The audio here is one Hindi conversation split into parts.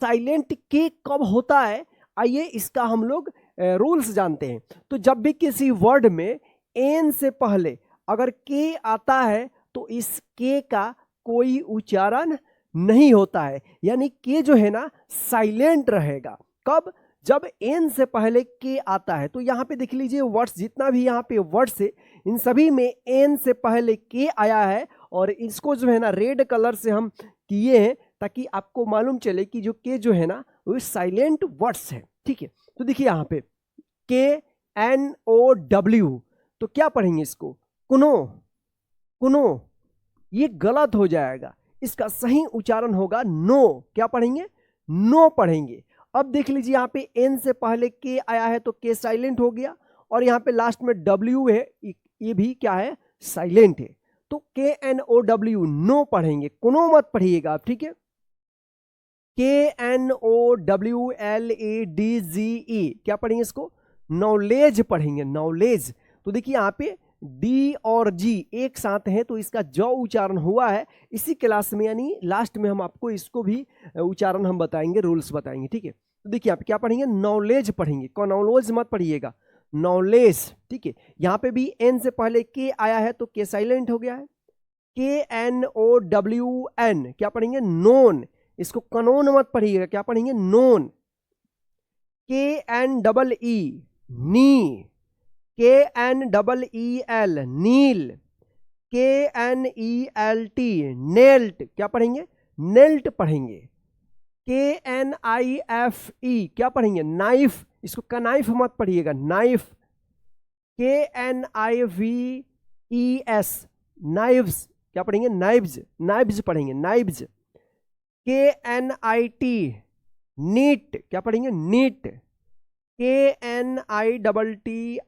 साइलेंट के कब होता है, आइए इसका हम लोग रूल्स जानते हैं। तो जब भी किसी वर्ड में एन से पहले अगर के आता है तो इस के का कोई उच्चारण नहीं होता है, यानी के जो है ना साइलेंट रहेगा। कब? जब एन से पहले के आता है। तो यहाँ पे देख लीजिए वर्ड्स, जितना भी यहाँ पे वर्ड्स है इन सभी में एन से पहले के आया है, और इसको जो है ना रेड कलर से हम किए हैं ताकि आपको मालूम चले कि जो के जो है ना वो साइलेंट वर्ड्स है। ठीक है, तो देखिए यहाँ पे KNOW, तो क्या पढ़ेंगे इसको? कुनो, कुनो, ये गलत हो जाएगा, इसका सही उच्चारण होगा नो। क्या पढ़ेंगे? नो पढ़ेंगे। अब देख लीजिए यहाँ पे एन से पहले के आया है तो के साइलेंट हो गया, और यहाँ पे लास्ट में डब्ल्यू है, ये भी क्या है? साइलेंट है। तो KNOW नो पढ़ेंगे, कुनो मत पढ़िएगा आप। ठीक है, KNOWLADGE क्या पढ़ेंगे इसको? नॉलेज पढ़ेंगे, नॉलेज। तो देखिए यहाँ पे डी और जी एक साथ हैं तो इसका जो उच्चारण हुआ है इसी क्लास में, यानी लास्ट में हम आपको इसको भी उच्चारण हम बताएंगे, रूल्स बताएंगे। ठीक है, तो देखिए यहाँ पे क्या पढ़ेंगे? नॉलेज पढ़ेंगे, नॉलेज मत पढ़िएगा, नॉलेज। ठीक है, यहाँ पे भी एन से पहले के आया है तो के साइलेंट हो गया है। KNOWN क्या पढ़ेंगे? नोन, इसको कनोन मत पढ़िएगा, क्या पढ़ेंगे? नोन। KNEE नी, KNEEL नील, KNELT नेल्ट, क्या पढ़ेंगे? नेल्ट पढ़ेंगे। KNIFE क्या पढ़ेंगे? नाइफ, इसको कनाइफ मत पढ़िएगा, नाइफ। KNIVES नाइव्स, क्या पढ़ेंगे? नाइव्स, नाइव्स पढ़ेंगे, नाइव्स। KNIT नीट, क्या पढ़ेंगे? Knit. KNITTING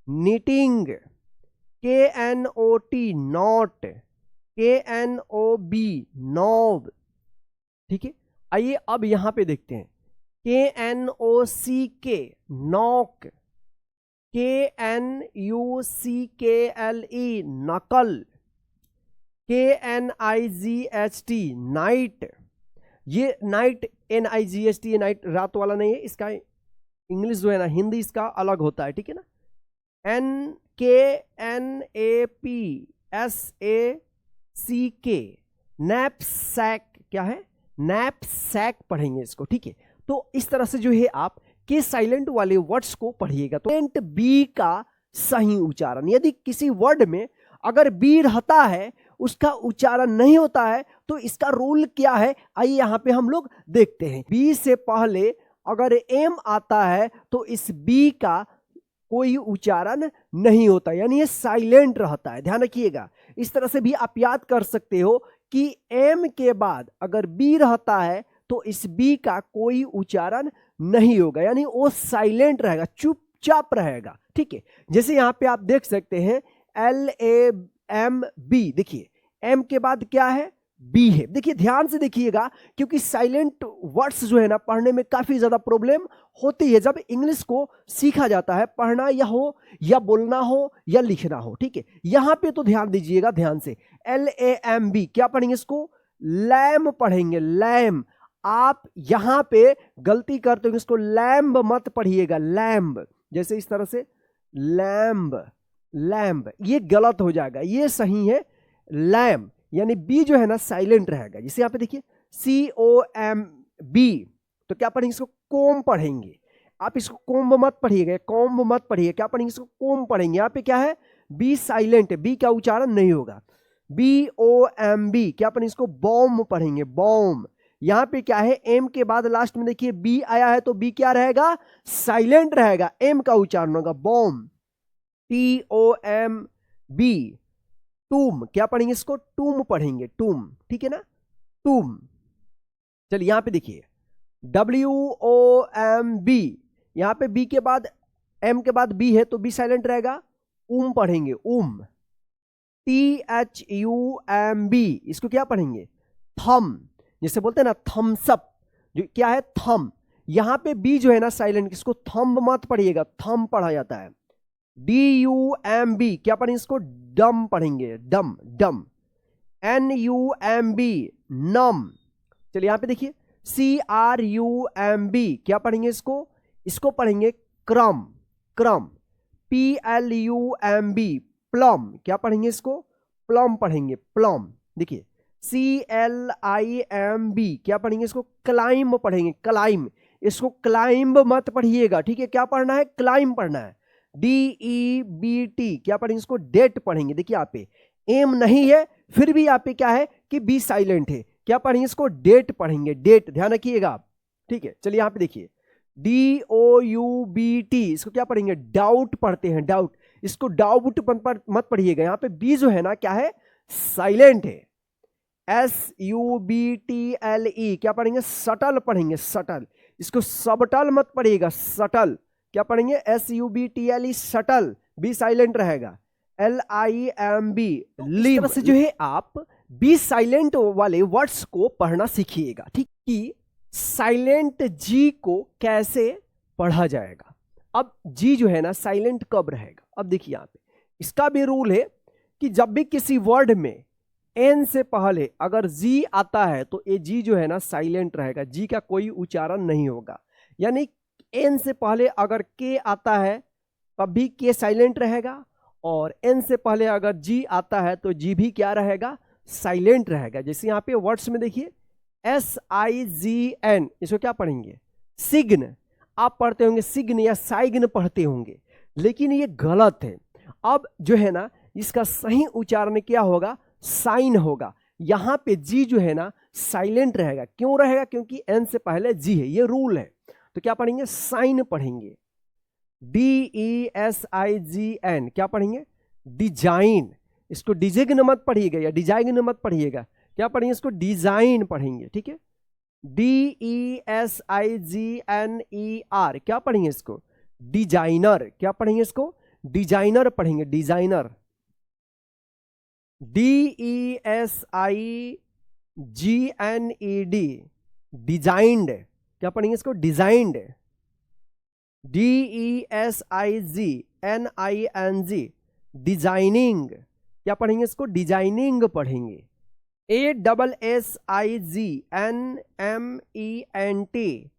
knitting. KNOT knot, KNOB knob. ठीक है, आइए अब यहां पे देखते हैं KNOCK knock, KNUCKLE knuckle, KNIGHT knight. ये नाइट NIGHT नाइट रात वाला नहीं है, इसका इंग्लिश जो है ना हिंदी इसका अलग होता है। ठीक है ना, NKNAPSACK नैपसैक, क्या है? नैपसैक पढ़ेंगे इसको। ठीक है, तो इस तरह से जो है आप के साइलेंट वाले वर्ड्स को पढ़िएगा। तो साइलेंट बी का सही उच्चारण, यदि किसी वर्ड में अगर बी रहता है उसका उच्चारण नहीं होता है तो इसका रूल क्या है, आइए यहां पे हम लोग देखते हैं। बी से पहले अगर एम आता है तो इस बी का कोई उच्चारण नहीं होता, यानी ये साइलेंट रहता है। ध्यान रखिएगा, इस तरह से भी आप याद कर सकते हो कि एम के बाद अगर बी रहता है तो इस बी का कोई उच्चारण नहीं होगा, यानी वो साइलेंट रहेगा, चुपचाप रहेगा। ठीक है, जैसे यहां पे आप देख सकते हैं LAMB, देखिए एम के बाद क्या है? बी है। देखिए ध्यान से देखिएगा, क्योंकि साइलेंट वर्ड्स जो है ना पढ़ने में काफी ज्यादा प्रॉब्लम होती है जब इंग्लिश को सीखा जाता है, पढ़ना या हो या बोलना हो या लिखना हो। ठीक है, यहां पे तो ध्यान दीजिएगा, ध्यान से LAMB क्या पढ़ेंगे इसको? लैम पढ़ेंगे, लैम। आप यहां पे गलती करते हो, इसको लैम्ब मत पढ़िएगा, लैम्ब, जैसे इस तरह से लैम्ब, लैम्ब, ये गलत हो जाएगा, ये सही है लैम, यानी बी जो है ना साइलेंट रहेगा। जैसे यहां पे देखिए COMB, तो क्या पढ़ेंगे इसको? कोम पढ़ेंगे। आप इसको कोम्ब मत पढ़िएगा, कोम्ब मत पढ़िए, क्या पढ़ेंगे इसको? कोम पढ़ेंगे। यहाँ पे क्या है? बी साइलेंट है, बी का उच्चारण नहीं होगा। BOMB क्या पढ़ेंगे इसको? बॉम्ब पढ़ेंगे, बॉम्ब। यहाँ पे क्या है? एम के बाद लास्ट में देखिए बी आया है तो बी क्या रहेगा? साइलेंट रहेगा, एम का उच्चारण होगा, बॉम्ब। TOMB टूम, क्या पढ़ेंगे इसको? टूम पढ़ेंगे, टूम। ठीक है ना, टूम। चलिए यहां पे देखिए WOMB, यहां पे बी के बाद एम के बाद बी है तो बी साइलेंट रहेगा, पढ़ेंगे, THUMB, इसको क्या पढ़ेंगे? थम, जैसे बोलते हैं ना थम्स अप, जो क्या है? थम। यहां पे बी जो है ना साइलेंट, इसको थंब मत पढ़िएगा, थम पढ़ा जाता है। DUMB क्या पढ़ेंगे इसको? डम पढ़ेंगे, डम, डम। NUMB नम। चलिए यहां पे देखिए CRUMB, क्या पढ़ेंगे इसको? इसको पढ़ेंगे क्रम, क्रम। PLUMB, प्लम, क्या पढ़ेंगे इसको? प्लम पढ़ेंगे, प्लम। देखिए CLIMB, क्या पढ़ेंगे इसको? क्लाइम पढ़ेंगे, क्लाइम। इसको क्लाइंब मत पढ़िएगा, ठीक है? क्या पढ़ना है? क्लाइम पढ़ना है। DEBT, क्या पढ़ेंगे इसको? डेट पढ़ेंगे। देखिए यहाँ पे एम नहीं है, फिर भी यहाँ पे क्या है कि बी साइलेंट है। क्या पढ़ेंगे इसको? डेट पढ़ेंगे, डेट, ध्यान रखिएगा आप, ठीक है? चलिए यहाँ पे देखिए DOUBT, इसको क्या पढ़ेंगे? डाउट पढ़ते हैं, डाउट। इसको डाउट मत पढ़िएगा। यहाँ पे बी जो है ना, क्या है? साइलेंट है। SUBTLE, क्या पढ़ेंगे? सटल पढ़ेंगे, सटल। इसको सबटल मत पढ़िएगा, सटल। क्या पढ़ेंगे? SUBTLE, सटल, बी साइलेंट रहेगा। LIMB, leave. इस तरह से जो है आप बी साइलेंट वाले वर्ड्स को पढ़ना सीखिएगा, ठीक? कि साइलेंट जी को कैसे पढ़ा जाएगा। अब जी जो है ना, साइलेंट कब रहेगा? अब देखिए यहाँ पे इसका भी रूल है कि जब भी किसी वर्ड में एन से पहले अगर जी आता है तो ये जी जो है ना साइलेंट रहेगा, जी का कोई उच्चारण नहीं होगा। यानी एन से पहले अगर के आता है तब भी के साइलेंट रहेगा, और एन से पहले अगर जी आता है तो जी भी क्या रहेगा? साइलेंट रहेगा। जैसे यहाँ पे वर्ड्स में देखिए SIGN, इसको क्या पढ़ेंगे? सिग्न। आप पढ़ते होंगे सिग्न या साइग्न पढ़ते होंगे, लेकिन ये गलत है। अब जो है ना इसका सही उच्चारण क्या होगा? साइन होगा। यहाँ पे जी जो है ना साइलेंट रहेगा। क्यों रहेगा? क्योंकि एन से पहले जी है, ये रूल है। तो क्या पढ़ेंगे? साइन पढ़ेंगे। DESIGN, क्या पढ़ेंगे? डिजाइन। इसको डिजाइन मत पढ़िएगा या डिजाइन मत पढ़िएगा, क्या पढ़ेंगे इसको? डिजाइन पढ़ेंगे, ठीक है? DESIGNER, क्या पढ़ेंगे इसको? डिजाइनर। क्या पढ़ेंगे इसको? डिजाइनर पढ़ेंगे, डिजाइनर। DESIGNED, designed. क्या पढ़ेंगे इसको? डिजाइंड। DESIGNING, designing. क्या पढ़ेंगे इसको? डिजाइनिंग पढ़ेंगे। ASSIGNMENT,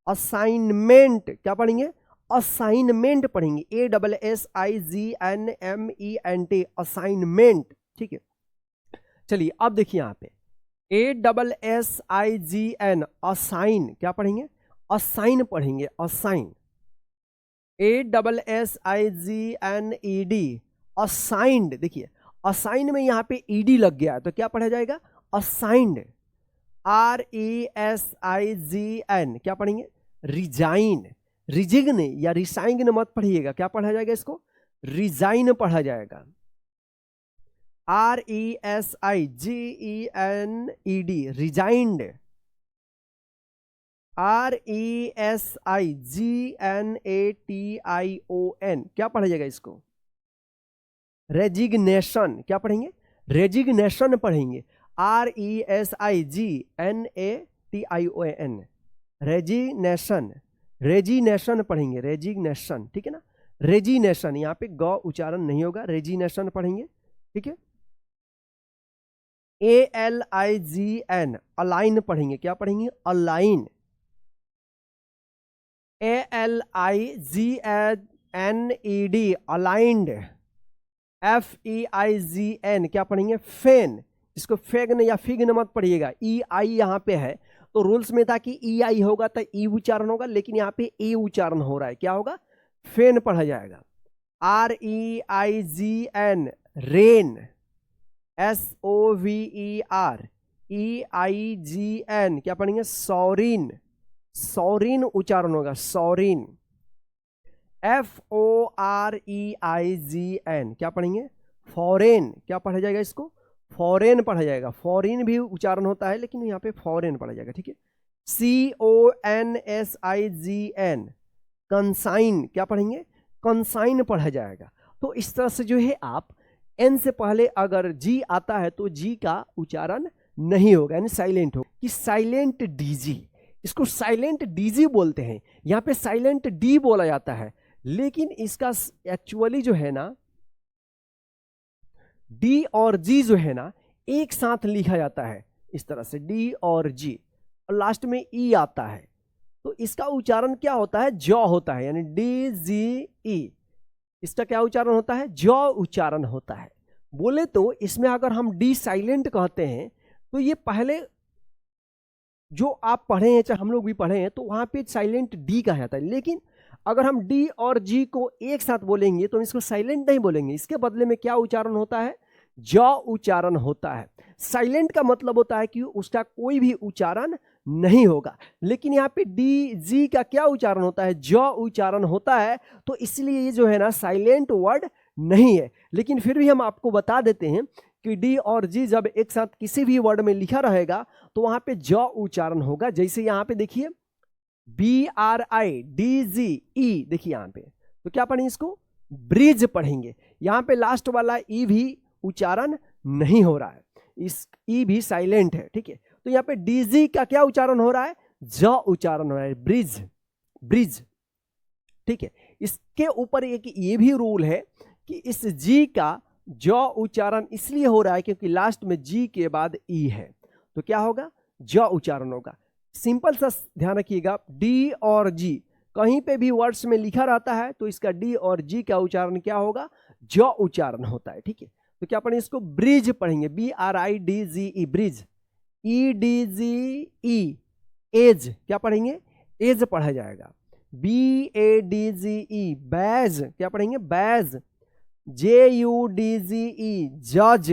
assignment. क्या पढ़ेंगे? असाइनमेंट पढ़ेंगे। ASSIGNMENT, असाइनमेंट, ठीक है? चलिए अब देखिए यहाँ पे ASSIGN, असाइन। क्या पढ़ेंगे? असाइन पढ़ेंगे, असाइन। ASSIGNED, assigned. देखिए असाइन में यहाँ पे ईडी लग गया है तो क्या पढ़ा जाएगा? असाइंड। RESIGN, क्या पढ़ेंगे? रिजाइन। रिजिग्न या रिसाइग्न मत पढ़िएगा, क्या पढ़ा जाएगा इसको? रिजाइन पढ़ा जाएगा। RESIGENED, resigned. RESIGNATION, क्या पढ़ा जाएगा इसको? रेजिग्नेशन। क्या पढ़ेंगे? रेजिग्नेशन पढ़ेंगे। RESIGNATION, resignation. रेजिग्नेशन पढ़ेंगे, रेजिग्नेशन, ठीक है ना? रेजिग्नेशन, यहाँ पे ग उच्चारण नहीं होगा, रेजिग्नेशन पढ़ेंगे, ठीक है? ALIGN, अलाइन पढ़ेंगे। क्या पढ़ेंगे? अलाइन। ALIGNED, aligned. FEIGN, क्या पढ़ेंगे? फेन। इसको फेगन या फिगन मत पढ़िएगा। EI यहाँ पे है तो रूल्स में था कि EI होगा तो ई उच्चारण होगा, लेकिन यहाँ पे ए उच्चारण हो रहा है, क्या होगा? फेन पढ़ा जाएगा। REIGN, rain. SOVEREIGN, क्या पढ़ेंगे? सौरीन। सौरीन उच्चारण होगा, सौरीन। FOREIGN, क्या पढ़ेंगे? फॉरेन। क्या पढ़ा जाएगा इसको? फॉरेन पढ़ा जाएगा। फॉरेन भी उच्चारण होता है लेकिन यहाँ पे फॉरेन पढ़ा जाएगा, ठीक है? CONSIGN, consign. क्या पढ़ेंगे? कंसाइन पढ़ा जाएगा। तो इस तरह से जो है आप एन से पहले अगर जी आता है तो जी का उच्चारण नहीं होगा, यानी साइलेंट हो। कि साइलेंट डीजी, इसको साइलेंट डीजी बोलते हैं। यहाँ पे साइलेंट डी बोला जाता है, लेकिन इसका एक्चुअली जो है ना डी और जी जो है ना एक साथ लिखा जाता है, इस तरह से डी और जी। और लास्ट में ई आता है, तो इसका उच्चारण क्या होता है? जॉ होता है, यानी DGE, इसका क्या उच्चारण होता है? जॉ उच्चारण होता है। बोले तो इसमें अगर हम डी साइलेंट कहते हैं तो ये पहले जो आप पढ़े हैं, चाहे हम लोग भी पढ़े हैं, तो वहां पे साइलेंट डी कहा जाता है। लेकिन अगर हम डी और जी को एक साथ बोलेंगे तो हम इसको साइलेंट नहीं बोलेंगे, इसके बदले में क्या उच्चारण होता है? जॉ उच्चारण होता है। साइलेंट का मतलब होता है कि उसका कोई भी उच्चारण नहीं होगा, लेकिन यहाँ पे डी जी का क्या उच्चारण होता है? जॉ उच्चारण होता है। तो इसलिए ये जो है ना साइलेंट वर्ड नहीं है। लेकिन फिर भी हम आपको बता देते हैं कि डी और जी जब एक साथ किसी भी वर्ड में लिखा रहेगा तो वहां पे जॉ उच्चारण होगा। जैसे यहाँ पे देखिए BRIDGE, देखिए यहाँ पे तो क्या पढ़ेंगे? इसको ब्रिज पढ़ेंगे। यहाँ पे लास्ट वाला ई भी उच्चारण नहीं हो रहा है, इस ई भी साइलेंट है, ठीक है। तो यहाँ पे डीजी का क्या उच्चारण हो रहा है? जॉ उच्चारण हो रहा है, ब्रिज, ब्रिज, ठीक है। इसके ऊपर एक ये भी रूल है कि इस जी का जॉ उच्चारण इसलिए हो रहा है क्योंकि लास्ट में जी के बाद ई है, तो क्या होगा? जॉ उच्चारण होगा। सिंपल सा ध्यान रखिएगा, डी और जी कहीं पे भी वर्ड्स में लिखा रहता है तो इसका डी और जी का उच्चारण क्या होगा? जॉ उच्चारण होता है, ठीक है। तो क्या पढ़ेंगे? इसको ब्रिज पढ़ेंगे, BRIDGE, ब्रिज। EDGE, एज, क्या पढ़ेंगे? एज पढ़ा जाएगा। BADGE, बैज, क्या पढ़ेंगे? बैज। JUDGE, जज,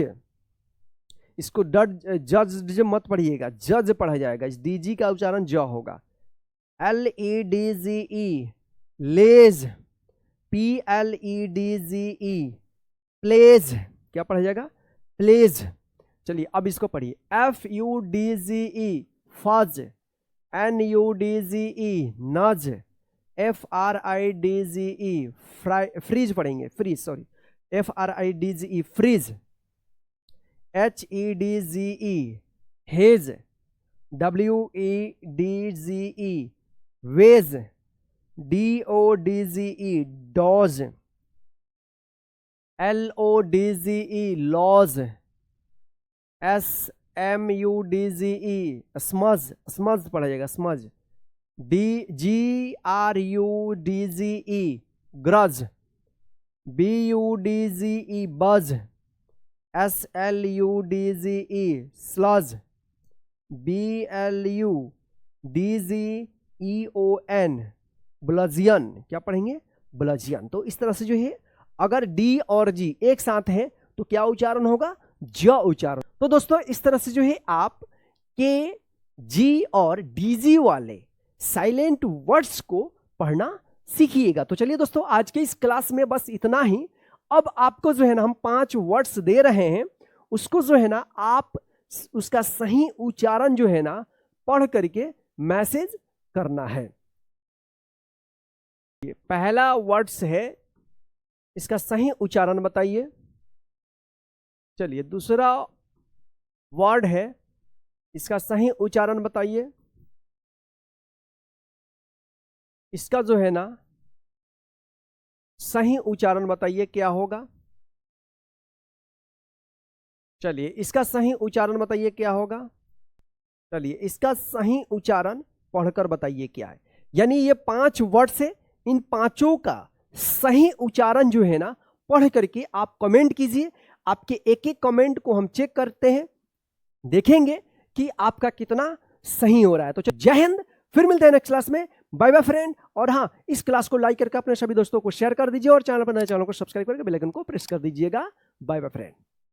इसको जज मत पढ़िएगा, जज पढ़ा जाएगा, इस डीजी का उच्चारण ज होगा। LEDGE, लेज। PLEDGE, प्लेज, क्या पढ़ा जाएगा? प्लेज। चलिए अब इसको पढ़िए, FUDGE, fudge. NUDGE, nudge. FRIDGE, fridge पढ़ेंगे, fridge, sorry, FRIDGE, fridge. HEDGE, hedge. WEDGE, wedge. DODGE, dodge. LODGE, lodge. SMUDGE, smudge, smudge पढ़ा जाएगा, smudge. GRUDGE, grudge. BUDGE, budge. SLUDGE, sludge. BLUDGEON, bludgeon, क्या पढ़ेंगे? ब्लजियन। तो इस तरह से जो है अगर डी और जी एक साथ है तो क्या उच्चारण होगा? ज उच्चारण। तो दोस्तों इस तरह से जो है आप के, जी और डीजी वाले साइलेंट वर्ड्स को पढ़ना सीखिएगा। तो चलिए दोस्तों आज के इस क्लास में बस इतना ही। अब आपको जो है ना हम 5 वर्ड्स दे रहे हैं, उसको जो है ना आप उसका सही उच्चारण जो है ना पढ़ करके मैसेज करना है। ये पहला वर्ड्स है, इसका सही उच्चारण बताइए। चलिए दूसरा वर्ड है, इसका सही उच्चारण बताइए। इसका जो है ना सही उच्चारण बताइए क्या होगा। चलिए इसका सही उच्चारण बताइए क्या होगा। चलिए इसका सही उच्चारण पढ़कर बताइए क्या है। यानी ये 5 वर्ड्स है, इन पांचों का सही उच्चारण जो है ना पढ़ करके आप कमेंट कीजिए। आपके एक एक कमेंट को हम चेक करते हैं, देखेंगे कि आपका कितना सही हो रहा है। तो जय हिंद, फिर मिलते हैं नेक्स्ट क्लास में। Bye bye friend. और हाँ, इस क्लास को लाइक करके अपने सभी दोस्तों को शेयर कर दीजिए और चैनल पर नए चैनल को सब्सक्राइब करके बेल आइकन को प्रेस कर दीजिएगा। Bye bye friend.